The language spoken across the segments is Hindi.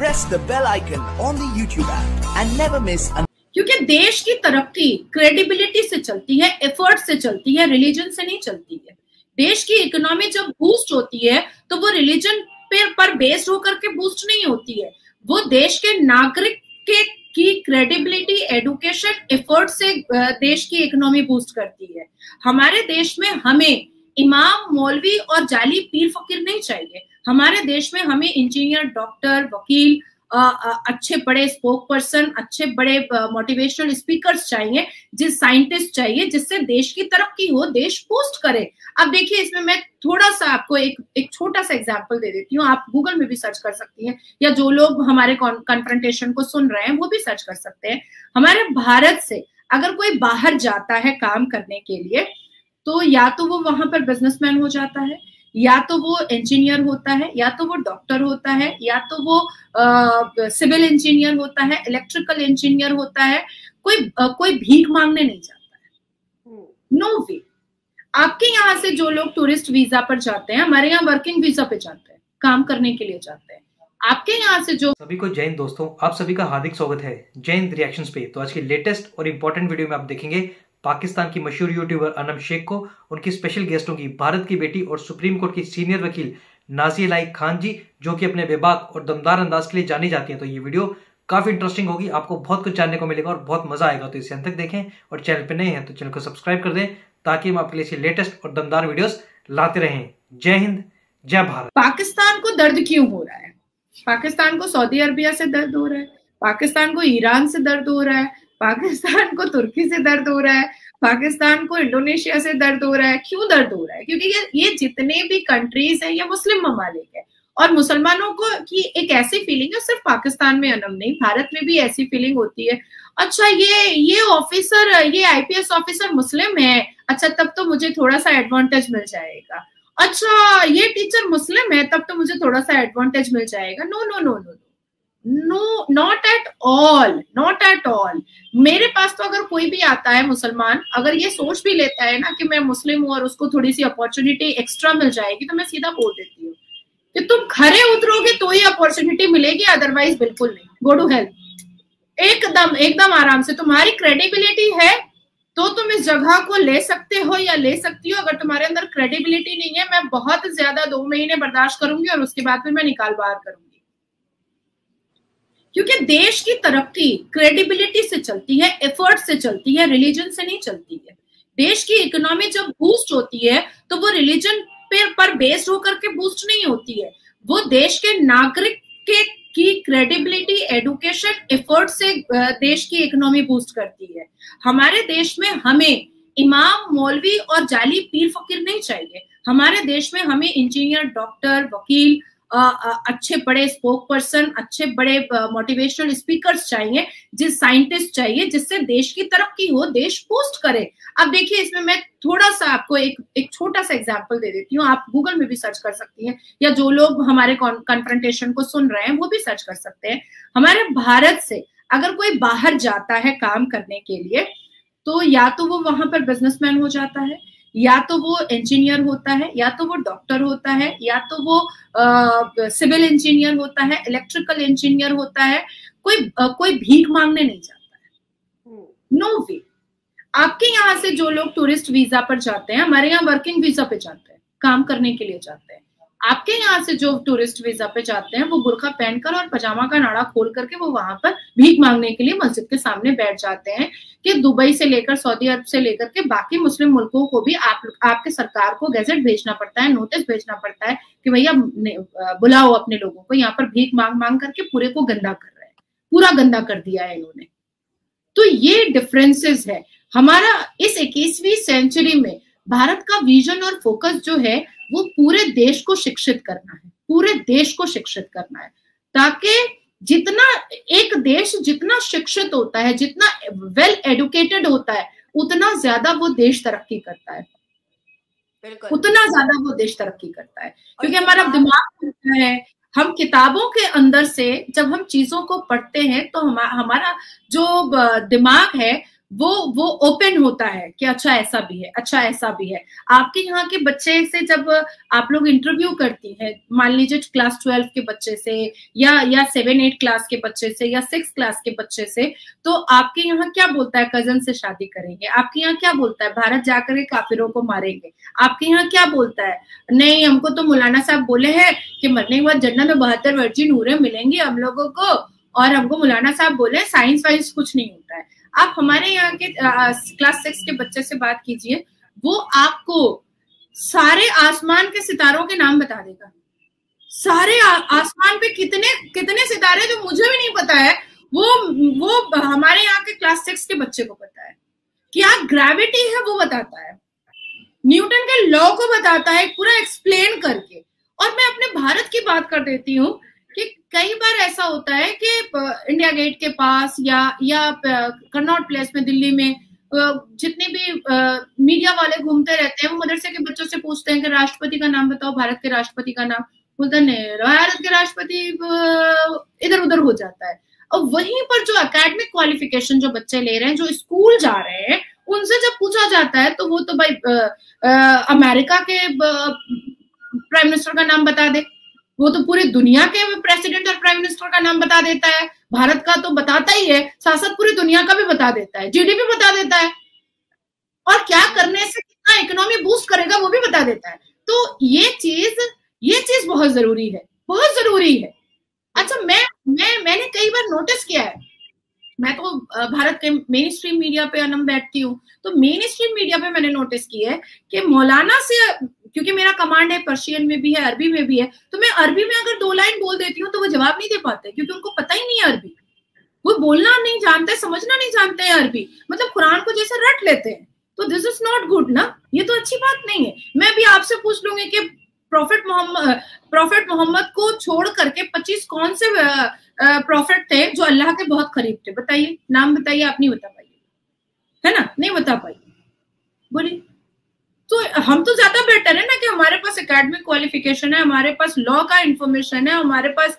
press the bell icon on the YouTube app and never miss an क्योंकि देश की तरक्की क्रेडिबिलिटी से चलती है, एफर्ट से चलती है, रिलीजन से नहीं चलती है। देश की इकोनॉमी जब बूस्ट होती है तो वो रिलीजन पर बेस्ड होकर के बूस्ट नहीं होती है, वो देश के नागरिक की क्रेडिबिलिटी, एडुकेशन, एफर्ट से देश की इकोनॉमी बूस्ट करती है। हमारे देश में हमें इमाम, मौलवी और जाली पीर फकीर नहीं चाहिए। हमारे देश में हमें इंजीनियर, डॉक्टर, वकील, अच्छे बड़े स्पोक पर्सन, अच्छे बड़े मोटिवेशनल स्पीकर्स चाहिए, साइंटिस्ट चाहिए, जिससे देश की तरक्की हो, देश बूस्ट करे। अब देखिए, इसमें मैं थोड़ा सा आपको एक छोटा सा एग्जांपल दे देती हूँ। आप गूगल में भी सर्च कर सकती हैं, या जो लोग हमारे कन्फ्रंटेशन को सुन रहे हैं वो भी सर्च कर सकते हैं। हमारे भारत से अगर कोई बाहर जाता है काम करने के लिए, तो या तो वो वहां पर बिजनेसमैन हो जाता है, या तो वो इंजीनियर होता है, या तो वो डॉक्टर होता है, या तो वो सिविल इंजीनियर होता है, इलेक्ट्रिकल इंजीनियर होता है। कोई भीख मांगने नहीं जाता है, नो वे। आपके यहाँ से जो लोग टूरिस्ट वीजा पर जाते हैं, हमारे यहाँ वर्किंग वीजा पे जाते हैं, काम करने के लिए जाते हैं। आपके यहाँ से जो सभी को जय हिंद दोस्तों, आप सभी का हार्दिक स्वागत है जय हिंद रिएक्शंस पे। तो आज की लेटेस्ट और इंपॉर्टेंट वीडियो में आप देखेंगे पाकिस्तान की मशहूर यूट्यूबर अनम शेख को, उनकी स्पेशल गेस्टों की भारत की बेटी और सुप्रीम कोर्ट की सीनियर वकील नाज़िया लाइक खान जी, जो कि अपने बेबाक और दमदार अंदाज के लिए जानी जाती हैं। तो ये वीडियो काफी इंटरेस्टिंग होगी, आपको बहुत कुछ जानने को मिलेगा और बहुत मजा आएगा। तो इसे अंत तक देखें और चैनल पे नए हैं तो चैनल को सब्सक्राइब कर दें, ताकि हम आपके लिए लेटेस्ट और दमदार वीडियोस लाते रहें। जय हिंद, जय भारत। पाकिस्तान को दर्द क्यों हो रहा है? पाकिस्तान को सऊदी अरबिया से दर्द हो रहा है, पाकिस्तान को ईरान से दर्द हो रहा है, पाकिस्तान को तुर्की से दर्द हो रहा है, पाकिस्तान को इंडोनेशिया से दर्द हो रहा है। क्यों दर्द हो रहा है? क्योंकि ये जितने भी कंट्रीज हैं, ये मुस्लिम ममालिक है, और मुसलमानों को की एक ऐसी फीलिंग है, सिर्फ पाकिस्तान में अनम नहीं, भारत में भी ऐसी फीलिंग होती है। अच्छा, ये ऑफिसर, ये आईपीएस ऑफिसर मुस्लिम है, अच्छा तब तो मुझे थोड़ा सा एडवांटेज मिल जाएगा। अच्छा, ये टीचर मुस्लिम है, तब तो मुझे थोड़ा सा एडवांटेज मिल जाएगा। No no no no no, not at all, not at all. मेरे पास तो अगर कोई भी आता है मुसलमान, अगर ये सोच भी लेता है ना कि मैं मुस्लिम हूं और उसको थोड़ी सी अपॉर्चुनिटी एक्स्ट्रा मिल जाएगी, तो मैं सीधा बोल देती हूँ कि तुम खरे उतरोगे तो ही अपॉर्चुनिटी मिलेगी, अदरवाइज बिल्कुल नहीं। Go to help. एकदम आराम से। तुम्हारी क्रेडिबिलिटी है तो तुम इस जगह को ले सकते हो या ले सकती हो। अगर तुम्हारे अंदर क्रेडिबिलिटी नहीं है, मैं बहुत ज्यादा 2 महीने बर्दाश्त करूंगी और उसके बाद फिर मैं निकाल बाहर करूंगी। क्योंकि देश की तरक्की क्रेडिबिलिटी से चलती है, एफर्ट से चलती है, रिलीजन से नहीं चलती है। देश की इकोनॉमी जब बूस्ट होती है तो वो रिलीजन पर बेस्ड होकर के बूस्ट नहीं होती है, वो देश के नागरिक की क्रेडिबिलिटी, एडुकेशन, एफर्ट से देश की इकोनॉमी बूस्ट करती है। हमारे देश में हमें इमाम, मौलवी और जाली पीर फकीर नहीं चाहिए। हमारे देश में हमें इंजीनियर, डॉक्टर, वकील, अच्छे बड़े स्पोक पर्सन, अच्छे बड़े मोटिवेशनल स्पीकर्स चाहिए, साइंटिस्ट चाहिए, जिससे देश की तरक्की हो, देश बूस्ट करे। अब देखिए, इसमें मैं थोड़ा सा आपको एक छोटा सा एग्जांपल दे देती हूँ। आप गूगल में भी सर्च कर सकती हैं, या जो लोग हमारे कन्फ्रंटेशन को सुन रहे हैं वो भी सर्च कर सकते हैं। हमारे भारत से अगर कोई बाहर जाता है काम करने के लिए, तो या तो वो वहां पर बिजनेसमैन हो जाता है, या तो वो इंजीनियर होता है, या तो वो डॉक्टर होता है, या तो वो सिविल इंजीनियर होता है, इलेक्ट्रिकल इंजीनियर होता है। कोई भीख मांगने नहीं जाता है, नो वे। आपके यहाँ से जो लोग टूरिस्ट वीजा पर जाते हैं, हमारे यहाँ वर्किंग वीजा पे जाते हैं, काम करने के लिए जाते हैं। आपके यहाँ से जो टूरिस्ट वीजा पे जाते हैं, वो बुर्का पहनकर और पजामा का नाड़ा खोल करके वो वहां पर भीख मांगने के लिए मस्जिद के सामने बैठ जाते हैं। कि दुबई से लेकर, सऊदी अरब से लेकर के बाकी मुस्लिम मुल्कों को भी आपके सरकार को गैजेट भेजना पड़ता है, नोटिस भेजना पड़ता है कि भैया बुलाओ अपने लोगों को। यहाँ पर भीख मांग करके पूरे को गंदा कर रहे हैं, पूरा गंदा कर दिया है इन्होंने। तो ये डिफरेंसेस है। हमारा इस 21वीं सेंचुरी में भारत का विजन और फोकस जो है, वो पूरे देश को शिक्षित करना है, पूरे देश को शिक्षित करना है, ताकि एक देश जितना शिक्षित होता है, जितना वेल एडुकेटेड होता है, उतना ज्यादा वो देश तरक्की करता है, उतना ज्यादा वो देश तरक्की करता है। क्योंकि हमारा दिमाग खुलता है। हम किताबों के अंदर से जब हम चीजों को पढ़ते हैं, तो हमारा जो दिमाग है वो ओपन होता है कि अच्छा ऐसा भी है, अच्छा ऐसा भी है। आपके यहाँ के बच्चे से जब आप लोग इंटरव्यू करती हैं, मान लीजिए क्लास 12 के बच्चे से या 7-8 क्लास के बच्चे से या 6 क्लास के बच्चे से, तो आपके यहाँ क्या बोलता है? कजन से शादी करेंगे। आपके यहाँ क्या बोलता है? भारत जाकर के काफिरों को मारेंगे। आपके यहाँ क्या बोलता है? नहीं, हमको तो मौलाना साहब बोले हैं कि मरने के बाद जन्नत में 72 वर्जिन हूरें मिलेंगी हम लोगों को, और हमको मौलाना साहब बोले साइंस वाइंस कुछ नहीं होता है। आप हमारे यहाँ के क्लास 6 के बच्चे से बात कीजिए, वो आपको सारे आसमान के सितारों के नाम बता देगा। सारे आसमान पे कितने सितारे जो मुझे भी नहीं पता है, वो हमारे यहाँ के क्लास 6 के बच्चे को पता है। क्या ग्रेविटी है वो बताता है, न्यूटन के लॉ को बताता है पूरा एक्सप्लेन करके। और मैं अपने भारत की बात कर देती हूँ कि कई बार ऐसा होता है कि इंडिया गेट के पास या कनॉट प्लेस में दिल्ली में जितने भी मीडिया वाले घूमते रहते हैं, वो मदरसे के बच्चों से पूछते हैं कि राष्ट्रपति का नाम बताओ, भारत के राष्ट्रपति का नाम। बोलते नहीं, भारत के राष्ट्रपति इधर उधर हो जाता है। और वहीं पर जो एकेडमिक क्वालिफिकेशन जो बच्चे ले रहे हैं, जो स्कूल जा रहे हैं, उनसे जब पूछा जाता है तो वो तो भाई अमेरिका के प्राइम मिनिस्टर का नाम बता दे, वो तो पूरी दुनिया के प्रेसिडेंट और प्राइम मिनिस्टर का नाम बता देता है। भारत का तो बताता ही है, साथ साथ पूरी दुनिया का भी बता देता है, जीडीपी बता देता है, और क्या करने से कितना इकोनॉमी बूस्ट करेगा वो भी बता देता है। तो ये चीज बहुत जरूरी है, बहुत जरूरी है। अच्छा, मैंने कई बार नोटिस किया है, मैं तो भारत के मेन स्ट्रीम मीडिया पे अनम बैठती हूँ, तो मेन स्ट्रीम मीडिया पे मैंने नोटिस किया है कि मौलाना से, क्योंकि मेरा कमांड है पर्शियन में भी है, अरबी में भी है, तो मैं अरबी में अगर 2 लाइन बोल देती हूँ तो वो जवाब नहीं दे पाते, क्योंकि उनको पता ही नहीं है अरबी। वो बोलना नहीं जानते, समझना नहीं जानते हैं अरबी, मतलब कुरान को जैसे रट लेते हैं। तो दिस इज नॉट गुड ना, ये तो अच्छी बात नहीं है। मैं भी आपसे पूछ लूंगी कि प्रॉफिट मोहम्मद को छोड़ करके 25 कौन से प्रॉफिट थे जो अल्लाह के बहुत करीब थे? बताइए, नाम बताइए। आप नहीं बता पाइए, है ना, नहीं बता पाइए, बोलिए। तो हम तो ज्यादा बेटर है ना कि हमारे पास एकेडमिक क्वालिफिकेशन है, हमारे पास लॉ का इंफॉर्मेशन है, हमारे पास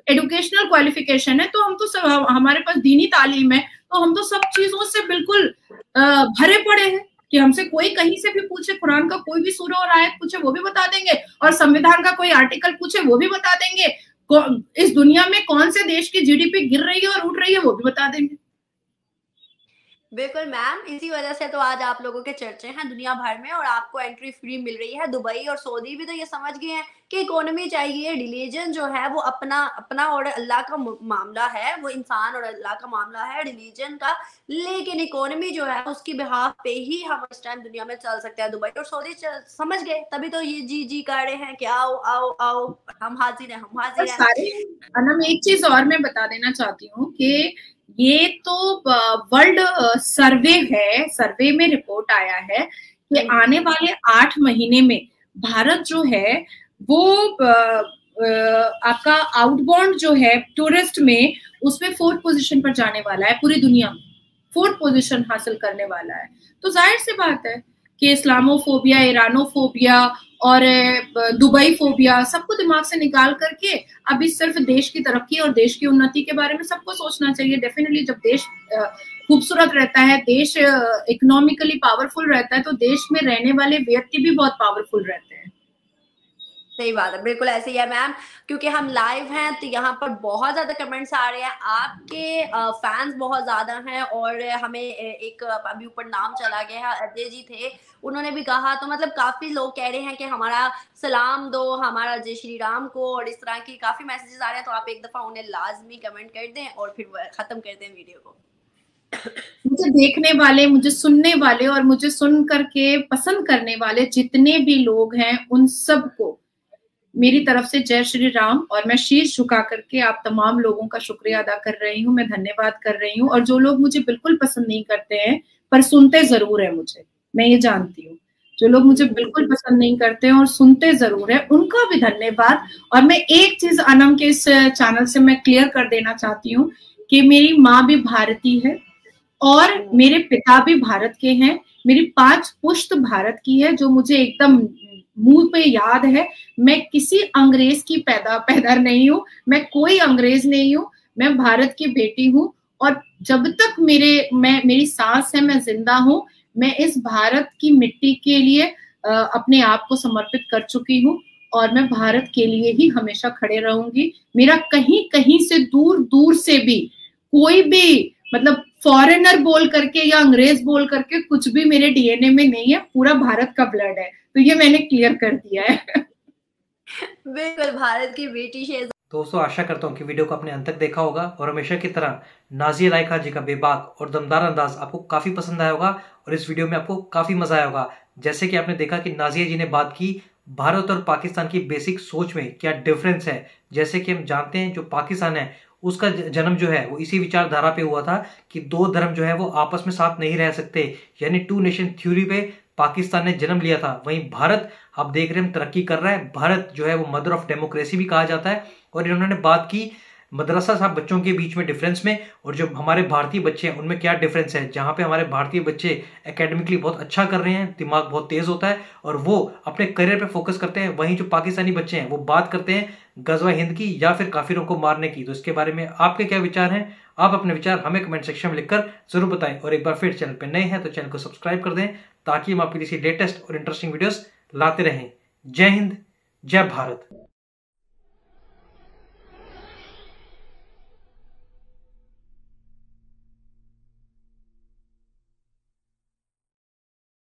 एजुकेशनल क्वालिफिकेशन है, तो हम तो सब, हमारे पास दीनी तालीम है, तो हम तो सब चीजों से बिल्कुल भरे पड़े हैं कि हमसे कोई कहीं से भी पूछे, कुरान का कोई भी सूरा और आयत पूछे वो भी बता देंगे, और संविधान का कोई आर्टिकल पूछे वो भी बता देंगे, इस दुनिया में कौन से देश की जीडीपी गिर रही है और उठ रही है वो भी बता देंगे। बिल्कुल मैम, इसी वजह से तो आज आप लोगों के चर्चे हैं दुनिया भर में, और आपको एंट्री फ्री मिल रही है। दुबई और सऊदी भी तो ये समझ गए हैं कि इकोनॉमी चाहिए, रिलीजन जो है वो अपना और अल्लाह का मामला है, वो इंसान और अल्लाह का मामला है रिलीजन का, लेकिन इकोनॉमी जो है उसकी बिहाफ पे ही हम इस टाइम दुनिया में चल सकते हैं। दुबई और सऊदी समझ गए, तभी तो ये जी कर रहे हैं कि आओ आओ आओ, हम हाजिर हैं, हम हाजिर हैं। अनम, एक चीज और मैं बता देना चाहती हूँ कि ये तो वर्ल्ड सर्वे है, सर्वे में रिपोर्ट आया है कि आने वाले 8 महीने में भारत जो है वो आपका आउटबाउंड जो है टूरिस्ट में, उसमें 4th पोजीशन पर जाने वाला है, पूरी दुनिया में 4th पोजीशन हासिल करने वाला है। तो जाहिर सी बात है कि इस्लामोफोबिया, ईरानोफोबिया और दुबई फोबिया सबको दिमाग से निकाल करके अभी सिर्फ देश की तरक्की और देश की उन्नति के बारे में सबको सोचना चाहिए। डेफिनेटली जब देश खूबसूरत रहता है, देश इकोनॉमिकली पावरफुल रहता है, तो देश में रहने वाले व्यक्ति भी बहुत पावरफुल रहते हैं। सही बात है, बिल्कुल ऐसे ही है मैम, क्योंकि हम लाइव हैं तो यहाँ पर बहुत ज्यादा कमेंट्स आ रहे हैं, आपके फैंस बहुत ज्यादा हैं, और हमें एक अभी ऊपर नाम चला गया है, अजय जी थे, उन्होंने भी कहा, तो मतलब काफी लोग कह रहे हैं कि हमारा सलाम दो, हमारा जय श्री राम को, और इस तरह की काफी मैसेजेस आ रहे हैं। तो आप एक दफा उन्हें लाजमी कमेंट कर दें और फिर खत्म कर दें वीडियो को। मुझे देखने वाले, मुझे सुनने वाले और मुझे सुन करके पसंद करने वाले जितने भी लोग हैं, उन सबको मेरी तरफ से जय श्री राम, और मैं शीश झुका करके आप तमाम लोगों का शुक्रिया अदा कर रही हूँ, मैं धन्यवाद कर रही हूँ। और जो लोग मुझे बिल्कुल पसंद नहीं करते हैं पर सुनते जरूर है मुझे, मैं ये जानती हूँ, जो लोग मुझे बिल्कुल पसंद नहीं करते हैं और सुनते जरूर है, उनका भी धन्यवाद। और मैं एक चीज अनम के इस चैनल से मैं क्लियर कर देना चाहती हूँ कि मेरी माँ भी भारतीय है और मेरे पिता भी भारत के हैं, मेरी 5 पुश्त भारत की है, जो मुझे एकदम मुंह पे याद है। मैं किसी अंग्रेज की पैदा नहीं हूँ, मैं कोई अंग्रेज नहीं हूँ, मैं भारत की बेटी हूँ, और जब तक मेरी सांस है, मैं जिंदा हूं, मैं इस भारत की मिट्टी के लिए अपने आप को समर्पित कर चुकी हूँ और मैं भारत के लिए ही हमेशा खड़े रहूंगी। मेरा कहीं कहीं से दूर दूर से भी कोई भी मतलब फॉरेनर बोल करके या अंग्रेज बोल करके कुछ भी मेरे डीएनए में नहीं है, पूरा भारत का ब्लड है। तो ये मैंने क्लियर कर दिया है। बिल्कुल, भारत की बेटी शेर। दोस्तों, आशा करता हूँ कि वीडियो को आपने अंत तक देखा होगा और हमेशा की तरह नाज़िया लाइका जी का बेबाक और दमदार अंदाज आपको काफी पसंद आया होगा और इस वीडियो में आपको काफी मजा आया होगा। जैसे कि आपने देखा कि नाज़िया जी ने बात की भारत और पाकिस्तान की बेसिक सोच में क्या डिफरेंस है। जैसे कि हम जानते हैं जो पाकिस्तान है उसका जन्म जो है वो इसी विचारधारा पे हुआ था कि दो धर्म जो है वो आपस में साथ नहीं रह सकते, यानी टू नेशन थ्योरी पे पाकिस्तान ने जन्म लिया था। वहीं भारत आप देख रहे हैं तरक्की कर रहा है। भारत जो है वो मदर ऑफ डेमोक्रेसी भी कहा जाता है। और इन्होंने बात की मदरसा साहब बच्चों के बीच में डिफरेंस में और जो हमारे भारतीय बच्चे हैं उनमें क्या डिफरेंस है। जहां पे हमारे भारतीय बच्चे एकेडमिकली बहुत अच्छा कर रहे हैं, दिमाग बहुत तेज होता है और वो अपने करियर पे फोकस करते हैं, वहीं जो पाकिस्तानी बच्चे हैं वो बात करते हैं गजवा हिंद की या फिर काफिरों को मारने की। तो इसके बारे में आपके क्या विचार हैं? आप अपने विचार हमें कमेंट सेक्शन में लिखकर जरूर बताएं और एक बार फिर चैनल पर नए हैं तो चैनल को सब्सक्राइब कर दें ताकि हम आपके लिए लेटेस्ट और इंटरेस्टिंग वीडियोस लाते रहें। जय हिंद, जय भारत।